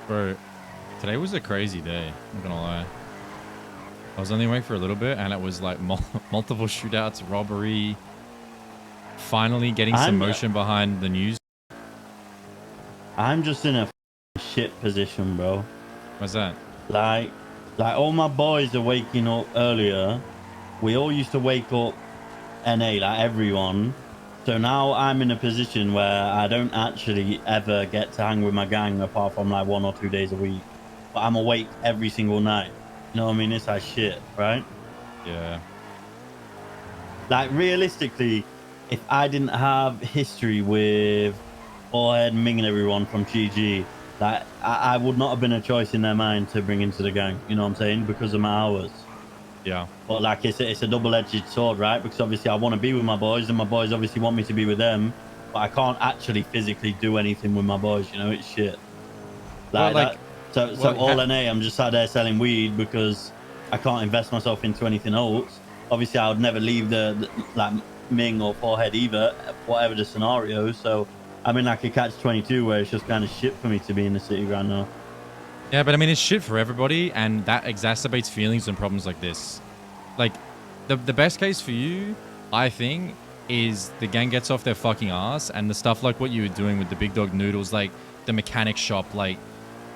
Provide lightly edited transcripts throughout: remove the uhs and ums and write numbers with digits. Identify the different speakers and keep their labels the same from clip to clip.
Speaker 1: Bro, today was a crazy day. I'm not gonna lie. I was only awake for a little bit, and it was like multiple shootouts, robbery. Finally getting some motion behind the news.
Speaker 2: I'm just in a shit position, bro.
Speaker 1: What's that?
Speaker 2: Like all my boys are waking up earlier. We all used to wake up NA, like everyone. So now I'm in a position where I don't actually ever get to hang with my gang apart from like 1 or 2 days a week. But I'm awake every single night. You know what I mean? It's like shit, right?
Speaker 1: Yeah.
Speaker 2: Like realistically, if I didn't have history with Forehead, Ming and everyone from GG, like I would not have been a choice in their mind to bring into the gang. You know what I'm saying? Because of my hours.
Speaker 1: Yeah.
Speaker 2: But like it's a double-edged sword, right? Because obviously I want to be with my boys, and my boys obviously want me to be with them, but I can't actually physically do anything with my boys. You know, it's shit. Like,
Speaker 1: well, like
Speaker 2: that. So all NA, I'm just sat there selling weed because I can't invest myself into anything else. Obviously, I would never leave the like Ming or Forehead either, whatever the scenario. So I'm in like a catch-22 where it's just kind of shit for me to be in the city right now.
Speaker 1: Yeah, but I mean, it's shit for everybody, and that exacerbates feelings and problems like this. Like, the best case for you, I think, is the gang gets off their fucking ass, and the stuff like what you were doing with the Big Dog Noodles, like the mechanic shop, like,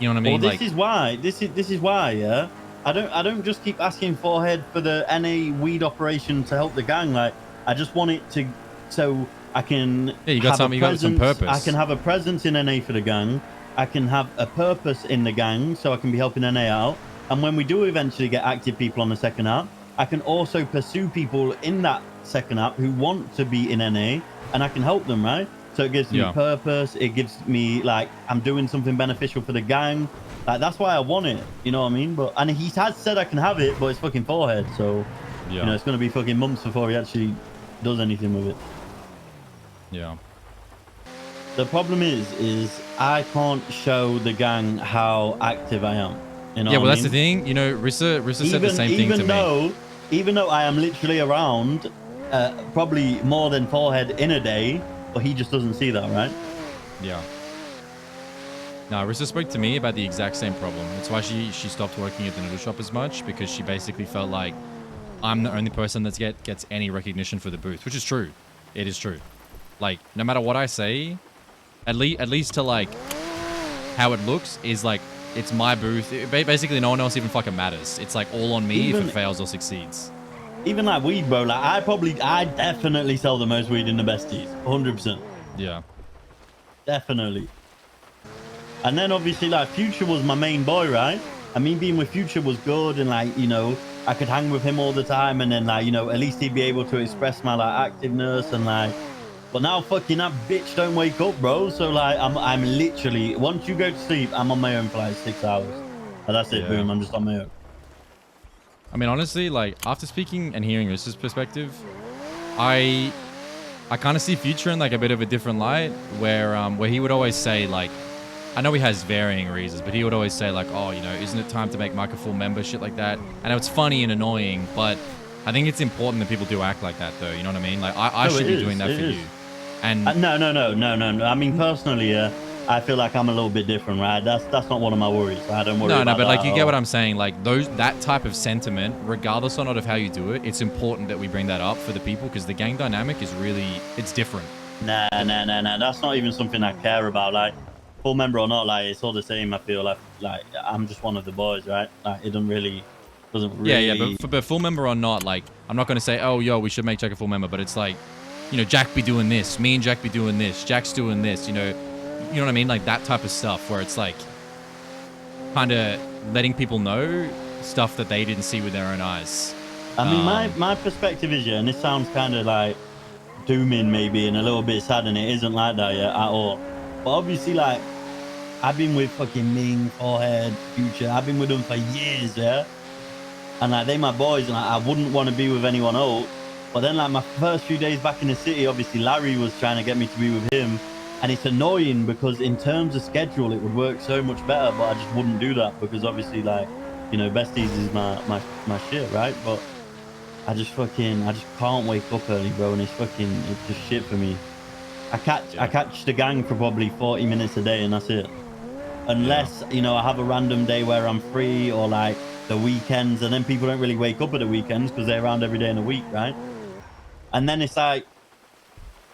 Speaker 1: you know what I mean?
Speaker 2: Well, this is why, yeah. I don't just keep asking Forehead for the NA weed operation to help the gang. Like, I just want it to, so I can.
Speaker 1: Yeah, you got some purpose.
Speaker 2: I can have a presence in NA for the gang. I can have a purpose in the gang, so I can be helping NA out. And when we do eventually get active people on the second app, I can also pursue people in that second app who want to be in NA, and I can help them, right? So it gives me purpose. It gives me, like, I'm doing something beneficial for the gang. Like, that's why I want it. You know what I mean? But and he has said I can have it, but it's fucking Forehead. So, you know, it's going to be fucking months before he actually does anything with it.
Speaker 1: Yeah.
Speaker 2: The problem is I can't show the gang how active I am. You know
Speaker 1: yeah, well, that's
Speaker 2: mean?
Speaker 1: the thing. You know, Rissa said the same thing to me.
Speaker 2: Even though I am literally around probably more than Forehead in a day, but he just doesn't see that, right?
Speaker 1: Yeah. No, Rissa spoke to me about the exact same problem. That's why she stopped working at the noodle shop as much, because she basically felt like I'm the only person that gets any recognition for the booth, which is true. It is true. Like, no matter what I say, at least to like how it looks is like it's my booth. Basically, no one else even fucking matters. It's like all on me if it fails or succeeds.
Speaker 2: Even like weed, bro. Like I definitely sell the most weed in the Besties, 100%.
Speaker 1: Yeah,
Speaker 2: definitely. And then obviously like Future was my main boy, right? I mean, being with Future was good, and like, you know, I could hang with him all the time, and then like, you know, at least he'd be able to express my like activeness and like. But now fucking that bitch don't wake up, bro. So like I'm literally, once you go to sleep, I'm on my own for like 6 hours. And that's it, boom, I'm just on my own.
Speaker 1: I mean, honestly, like after speaking and hearing Rissa's perspective, I kind of see Future in like a bit of a different light, where he would always say like, I know he has varying reasons, but he would always say like, oh, you know, isn't it time to make Mike a full member, shit like that. And it's funny and annoying, but I think it's important that people do act like that, though. You know what I mean? Like I should be doing that for you. And
Speaker 2: no. I mean, personally, I feel like I'm a little bit different, right? That's not one of my worries. I don't worry about that.
Speaker 1: But like you get what I'm saying. Like that type of sentiment, regardless or not of how you do it, it's important that we bring that up for the people, because the gang dynamic is really, it's different.
Speaker 2: Nah. That's not even something I care about. Like full member or not, like it's all the same. I feel like I'm just one of the boys, right? Like it doesn't really.
Speaker 1: Yeah, but full member or not, like I'm not going to say, oh, yo, we should make Jack a full member, but it's like, you know, Jack be doing this, me and Jack be doing this, Jack's doing this, you know what I mean? Like that type of stuff where it's like kind of letting people know stuff that they didn't see with their own eyes.
Speaker 2: I mean, my perspective is, and this sounds kind of like dooming maybe and a little bit sad, and it isn't like that yet at all. But obviously, like, I've been with fucking Ming, Forehead, Future, I've been with them for years, yeah? And like, they my boys, and like, I wouldn't want to be with anyone else. But then like my first few days back in the city, obviously Larry was trying to get me to be with him. And it's annoying because in terms of schedule, it would work so much better, but I just wouldn't do that because obviously, like, you know, Besties is my shit, right? But I just can't wake up early, bro, and it's just shit for me. I catch the gang for probably 40 minutes a day, and that's it. unless, you know, I have a random day where I'm free or like the weekends, and then people don't really wake up at the weekends because they're around every day in the week, right? And then it's like,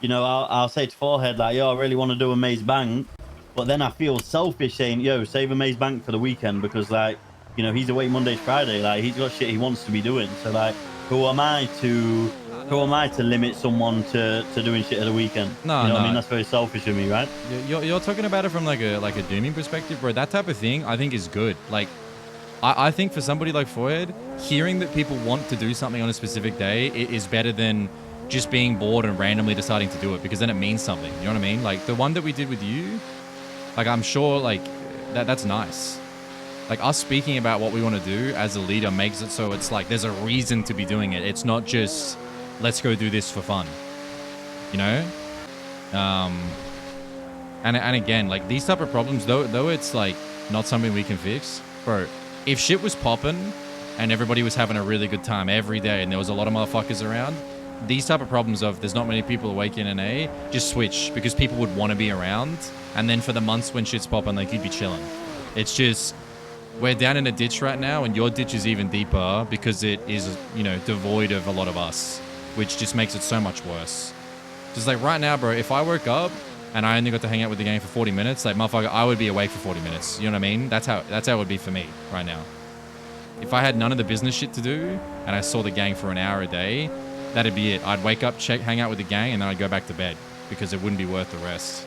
Speaker 2: you know, I'll say to Forehead, like, yo, I really want to do a Maze Bank. But then I feel selfish saying, yo, save a Maze Bank for the weekend because, like, you know, he's away Monday to Friday. Like, he's got shit he wants to be doing. So, like, who am I to limit someone to doing shit at the weekend?
Speaker 1: No,
Speaker 2: You know
Speaker 1: no.
Speaker 2: what I mean? That's very selfish of me, right?
Speaker 1: You're talking about it from like a dooming perspective, bro. That type of thing I think is good. Like, I think for somebody like Foyed, hearing that people want to do something on a specific day is better than just being bored and randomly deciding to do it, because then it means something. You know what I mean? Like the one that we did with you, like I'm sure like that's nice. Like us speaking about what we want to do as a leader makes it so it's like there's a reason to be doing it. It's not just let's go do this for fun. You know? And again, like these type of problems, though it's like not something we can fix, bro. If shit was popping and everybody was having a really good time every day and there was a lot of motherfuckers around, these type of problems of there's not many people awake in NA, just switch, because people would want to be around. And then for the months when shit's popping, like you'd be chilling. It's just, we're down in a ditch right now, and your ditch is even deeper because it is, you know, devoid of a lot of us, which just makes it so much worse. Just like right now, bro, if I woke up and I only got to hang out with the gang for 40 minutes, like motherfucker, I would be awake for 40 minutes. You know what I mean? That's how it would be for me right now. If I had none of the business shit to do and I saw the gang for an hour a day, that'd be it. I'd wake up, hang out with the gang, and then I'd go back to bed because it wouldn't be worth the rest.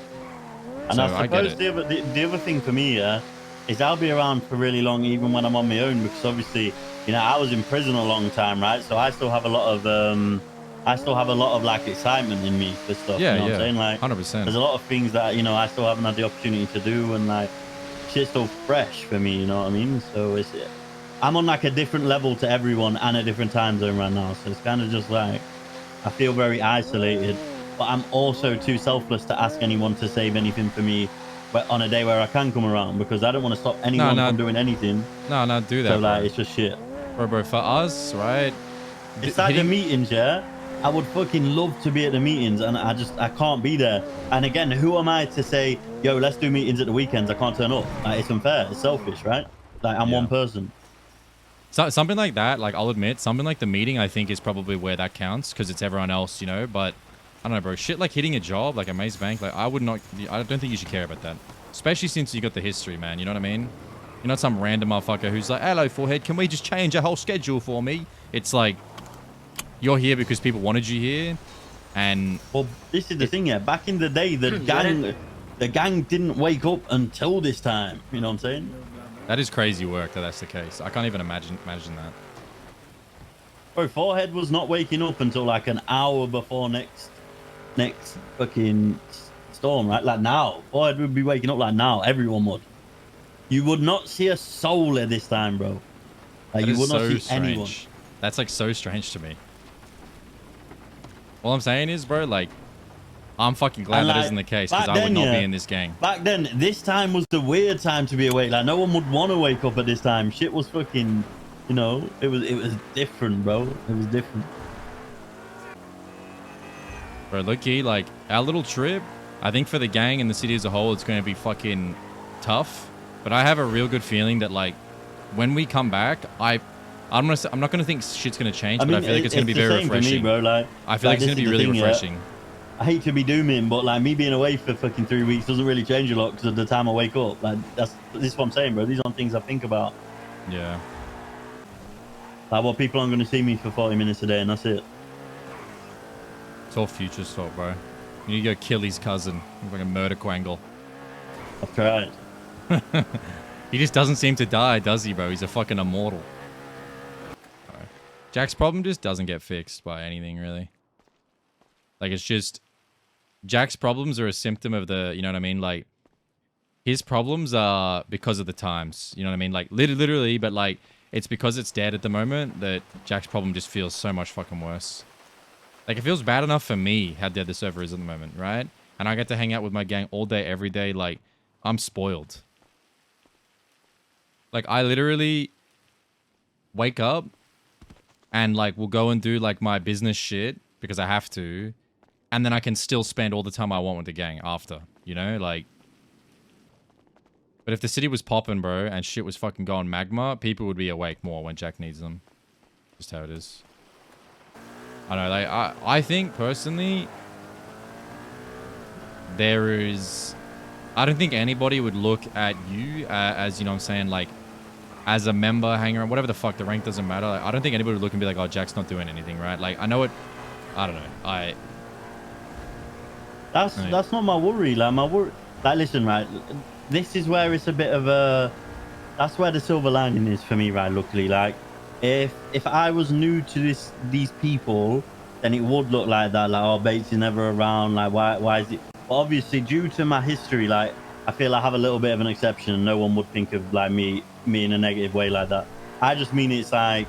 Speaker 2: And so I suppose the other thing for me, is I'll be around for really long even when I'm on my own, because obviously, you know, I was in prison a long time, right? So I still have a lot of like excitement in me for stuff.
Speaker 1: Yeah,
Speaker 2: you know what I'm saying? Like
Speaker 1: 100%.
Speaker 2: There's a lot of things that, you know, I still haven't had the opportunity to do, and like shit's still fresh for me, you know what I mean? So I'm on like a different level to everyone and a different time zone right now. So it's kind of just like I feel very isolated, but I'm also too selfless to ask anyone to save anything for me on a day where I can come around, because I don't want to stop anyone from doing anything.
Speaker 1: No, do that.
Speaker 2: So like,
Speaker 1: bro.
Speaker 2: it's just shit.
Speaker 1: Bro, for us, right?
Speaker 2: It's like the meetings, yeah? I would fucking love to be at the meetings, and I can't be there. And again, who am I to say, yo, let's do meetings at the weekends? I can't turn up. Like, it's unfair. It's selfish, right? Like, I'm one person.
Speaker 1: So, something like that, like I'll admit, something like the meeting, I think is probably where that counts, because it's everyone else, you know. But I don't know, bro. Shit like hitting a job, like a Maze Bank, like I don't think you should care about that. Especially since you got the history, man. You know what I mean? You're not some random motherfucker who's like, hello, Forehead, can we just change a whole schedule for me? It's like, you're here because people wanted you here, and...
Speaker 2: Well, this is the thing, yeah. Back in the day, the gang didn't wake up until this time. You know what I'm saying?
Speaker 1: That is crazy work that that's the case. I can't even imagine that.
Speaker 2: Bro, Forehead was not waking up until like an hour before next fucking storm, right? Like now. Forehead would be waking up like now. Everyone would. You would not see a soul at this time, bro. Like, you would not see anyone.
Speaker 1: That's like so strange to me. All I'm saying is, bro, like, I'm fucking glad that isn't the case, because I would not be in this gang.
Speaker 2: Back then, this time was the weird time to be awake. Like, no one would want to wake up at this time. Shit was fucking, you know, it was different, bro. It was different.
Speaker 1: Bro, look-key, like, our little trip, I think for the gang and the city as a whole, it's going to be fucking tough. But I have a real good feeling that, like, when we come back, I'm not going to think shit's going to change, but I feel like it's going to be very refreshing.
Speaker 2: For me, bro. Like,
Speaker 1: I feel like it's going to be really refreshing.
Speaker 2: Yeah. I hate to be dooming, but like me being away for fucking 3 weeks doesn't really change a lot because of the time I wake up. Like this is what I'm saying, bro. These aren't things I think about.
Speaker 1: Yeah.
Speaker 2: Like, what people aren't going to see me for 40 minutes a day, and that's it.
Speaker 1: It's all Future's fault, bro. You need to go kill his cousin. He's like a murder quangle.
Speaker 2: I've tried.
Speaker 1: He just doesn't seem to die, does he, bro? He's a fucking immortal. Jack's problem just doesn't get fixed by anything, really. Like, it's just... Jack's problems are a symptom of the... You know what I mean? Like, his problems are because of the times. You know what I mean? Like, literally, but, like, it's because it's dead at the moment that Jack's problem just feels so much fucking worse. Like, it feels bad enough for me how dead the server is at the moment, right? And I get to hang out with my gang all day, every day. Like, I'm spoiled. Like, I literally wake up and, like, will go and do, like, my business shit because I have to. And then I can still spend all the time I want with the gang after, you know? Like, But if the city was popping, bro, and shit was fucking going magma, people would be awake more when Jack needs them. Just how it is. I know, like, I think, personally, there is... I don't think anybody would look at you as, you know what I'm saying, like, as a member, hanger, whatever the fuck, the rank doesn't matter. Like, I don't think anybody would look and be like, oh, Jack's not doing anything, right? Like, I know it... I don't know.
Speaker 2: That's not my worry. Like, my worry... Like, listen, right? This is where it's a bit of a... That's where the silver lining is for me, right? Luckily, like, if I was new to these people, then it would look like that. Like, oh, Bates is never around. Like, why is it? But obviously, due to my history, like, I feel I have a little bit of an exception. No one would think of like me in a negative way like that. I just mean it's like,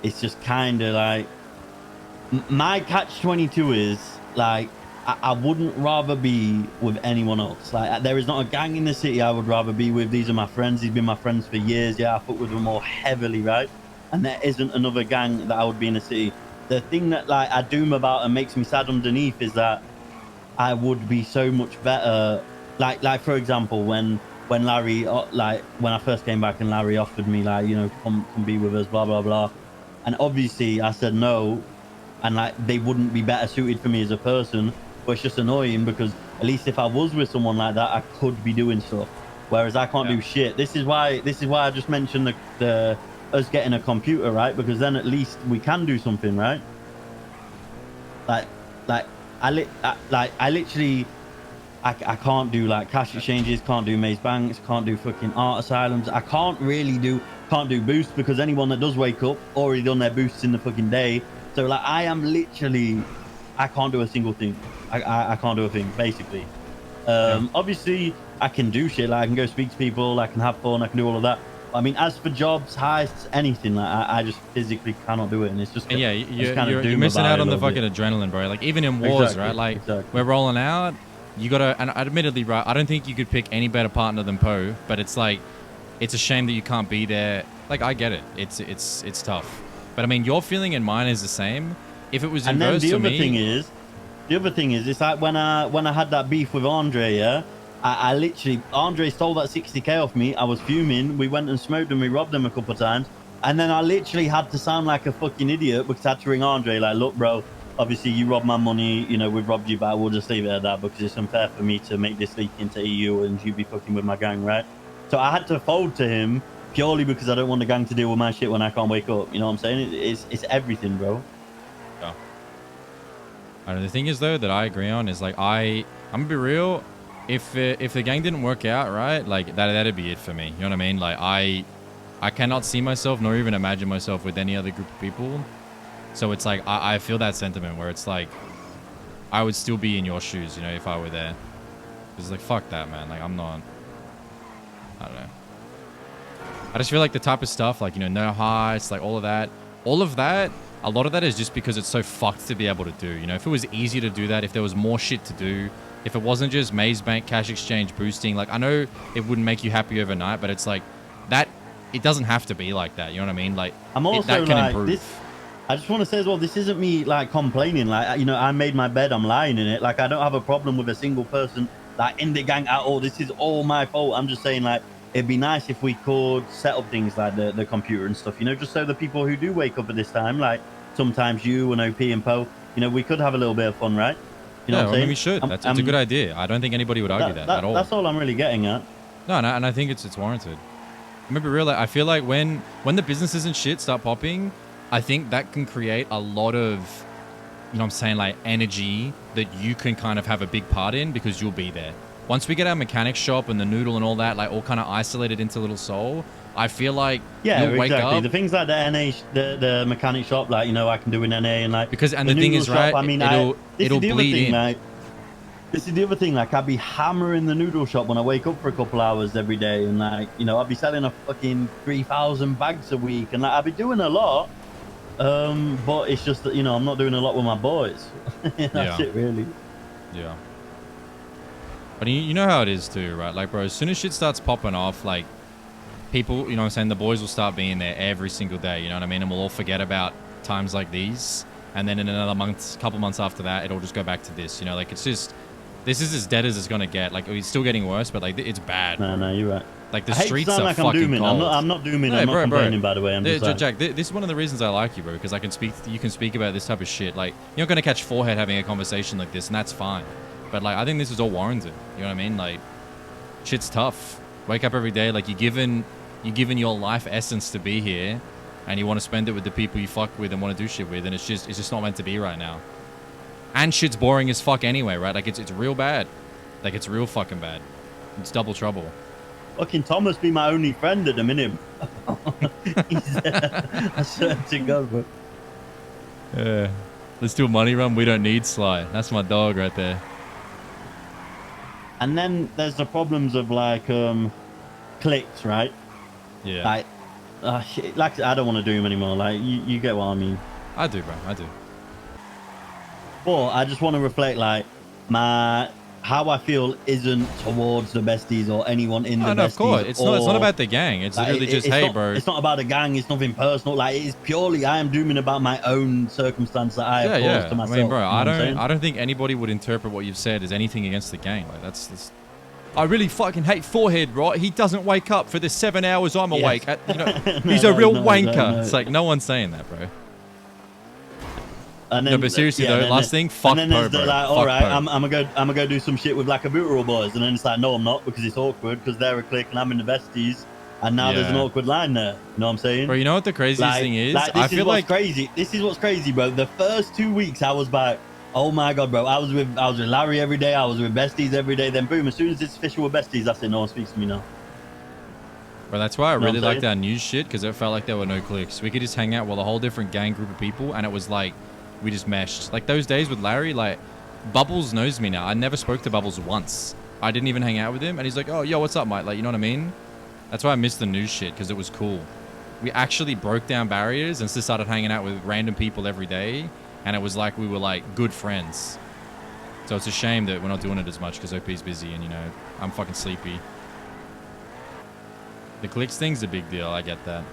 Speaker 2: it's just kind of like my catch-22 is like I wouldn't rather be with anyone else. Like, there is not a gang in the city I would rather be with. These are my friends. These have been my friends for years. Yeah, I fuck with them more heavily, right? And there isn't another gang that I would be in the city. The thing that like I doom about and makes me sad underneath is that I would be so much better. Like for example, when Larry, like when I first came back and Larry offered me like, you know, come be with us, blah blah blah, and obviously I said no, and like they wouldn't be better suited for me as a person. But it's just annoying because at least if I was with someone like that, I could be doing stuff, whereas I can't do shit. This is why I just mentioned the us getting a computer, right? Because then at least we can do something, right? I literally I can't do like cash exchanges, can't do maze banks, can't do fucking art asylums. I can't do boosts because anyone that does wake up already done their boosts in the fucking day. So like I am literally, I can't do a single thing. I can't do a thing basically. Obviously I can do shit, like I can go speak to people, I can have fun, I can do all of that. I mean, as for jobs, heists, anything, like I just physically cannot do it, and it's just
Speaker 1: you're missing out on the fucking adrenaline, bro. Like even in wars, right? Like we're rolling out, you gotta, and admittedly, right, I don't think you could pick any better partner than Poe, but it's like, it's a shame that you can't be there. Like I get it, it's tough, but I mean, your feeling and mine is the same. If it was inverse to me,
Speaker 2: the other thing is, it's like when I had that beef with Andre, yeah. I literally, Andre stole that 60k off me. I was fuming. We went and smoked him. We robbed him a couple of times. And then I literally had to sound like a fucking idiot because I had to ring Andre like, look, bro, obviously you robbed my money. You know, we've robbed you, but we'll just leave it at that because it's unfair for me to make this leak into EU and you be fucking with my gang, right? So I had to fold to him purely because I don't want the gang to deal with my shit when I can't wake up. You know what I'm saying? It's everything, bro.
Speaker 1: Yeah. I know, the thing is, though, that I agree on is like, I'm going to be real. If the gang didn't work out, right, like that'd be it for me. You know what I mean? Like I cannot see myself nor even imagine myself with any other group of people. So it's like I feel that sentiment where it's like I would still be in your shoes, you know, if I were there. It's like fuck that, man. Like I'm not. I don't know. I just feel like the type of stuff, like, you know, no heights, like all of that, a lot of that is just because it's so fucked to be able to do. You know, if it was easier to do that, if there was more shit to do. If it wasn't just maze bank, cash exchange, boosting, like I know it wouldn't make you happy overnight, but it's like that. It doesn't have to be like that. You know what I mean? Like
Speaker 2: I'm also
Speaker 1: that can
Speaker 2: like
Speaker 1: improve.
Speaker 2: This. I just want to say as well, this isn't me like complaining. Like, you know, I made my bed, I'm lying in it. Like I don't have a problem with a single person like in the gang at all. This is all my fault. I'm just saying like it'd be nice if we could set up things like the computer and stuff. You know, just so the people who do wake up at this time, like sometimes you and OP and Poe, you know, we could have a little bit of fun, right? You know what I'm saying?
Speaker 1: I mean, we should. That's a good idea. I don't think anybody would argue that at all.
Speaker 2: That's all I'm really getting at.
Speaker 1: No, and I think it's warranted. Remember, really, I feel like when the businesses and shit start popping, I think that can create a lot of, you know what I'm saying, like energy that you can kind of have a big part in because you'll be there. Once we get our mechanic shop and the noodle and all that, like all kind of isolated into Little Soul, I feel like you'll wake
Speaker 2: exactly.
Speaker 1: up.
Speaker 2: The things like the NA, the mechanic shop, like, you know, I can do in NA and like
Speaker 1: because the thing is, shop, right? I mean, it'll bleed in.
Speaker 2: Like, this is the other thing. Like, I'd be hammering the noodle shop when I wake up for a couple hours every day, and like, you know, I'd be selling a fucking 3,000 bags a week, and like, I'd be doing a lot. But it's just that, you know, I'm not doing a lot with my boys. That's it, really.
Speaker 1: Yeah. But you know how it is too, right? Like, bro, as soon as shit starts popping off, like, people, you know what I'm saying, the boys will start being there every single day, you know what I mean? And we'll all forget about times like these. And then in another month, couple months after that, it'll just go back to this, you know? Like, it's just, this is as dead as it's going to get. Like, it's still getting worse, but, like, it's bad.
Speaker 2: No, you're right.
Speaker 1: Like the
Speaker 2: I hate to
Speaker 1: streets
Speaker 2: sound
Speaker 1: are
Speaker 2: like I'm
Speaker 1: fucking
Speaker 2: dooming.
Speaker 1: cold.
Speaker 2: I'm not dooming.
Speaker 1: No,
Speaker 2: I'm not
Speaker 1: bro,
Speaker 2: complaining, by the way. I'm just like,
Speaker 1: Jack, this is one of the reasons I like you, bro, because I can speak. You can speak about this type of shit. Like you're not gonna catch forehead having a conversation like this, and that's fine. But like, I think this is all warranted. You know what I mean? Like, shit's tough. Wake up every day, like you're given your life essence to be here, and you want to spend it with the people you fuck with and want to do shit with, and it's just not meant to be right now. And shit's boring as fuck anyway, right? Like it's real bad. Like it's real fucking bad. It's double trouble.
Speaker 2: fucking Thomas be my only friend at the minute. I swear to God, bro.
Speaker 1: Yeah. Let's do a money run. We don't need Sly. That's my dog right there.
Speaker 2: And then there's the problems of like clicks, right?
Speaker 1: Yeah.
Speaker 2: Like I don't want to do them anymore. Like you get what I mean.
Speaker 1: I do, bro. I do.
Speaker 2: But I just want to reflect like how I feel isn't towards the besties or anyone in the besties.
Speaker 1: No, of course. It's not about the gang. It's
Speaker 2: like,
Speaker 1: literally just, hey, bro.
Speaker 2: It's not about a gang. It's nothing personal. Like it's purely I am dooming about my own circumstance that I have caused to myself.
Speaker 1: I mean, bro,
Speaker 2: you know
Speaker 1: I don't think anybody would interpret what you've said as anything against the gang. Like that's I really fucking hate Forehead, right? He doesn't wake up for the 7 hours I'm awake. He's a real wanker. It's like no one's saying that, bro.
Speaker 2: And then,
Speaker 1: no, but seriously though, last thing, fuck
Speaker 2: and then there's
Speaker 1: Poe,
Speaker 2: the,
Speaker 1: bro.
Speaker 2: like,
Speaker 1: Fuck
Speaker 2: all right,
Speaker 1: Poe.
Speaker 2: I'm gonna go do some shit with like a Booterall boys, and then it's like, no, I'm not, because it's awkward, because they're a clique and I'm in the besties, and now there's an awkward line there. You know what I'm saying?
Speaker 1: Bro, you know what the craziest thing is? I feel like
Speaker 2: crazy. This is what's crazy, bro. The first 2 weeks, I was like, oh my God, bro. I was with Larry every day. I was with besties every day. Then boom, as soon as it's official with besties, that's it. No one speaks to me now.
Speaker 1: Bro, that's why I really
Speaker 2: what I'm
Speaker 1: liked our news shit, because it felt like there were no cliques. We could just hang out with a whole different gang group of people, and it was like, we just meshed. Like those days with Larry, like Bubbles knows me now. I never spoke to Bubbles once. I didn't even hang out with him, and he's like, oh, yo, what's up, mate? Like, you know what I mean? That's why I missed the news shit, because it was cool. We actually broke down barriers and just started hanging out with random people every day, and it was like we were like good friends. So it's a shame that we're not doing it as much because OP's busy and, you know, I'm fucking sleepy. The clicks thing's a big deal. I get that.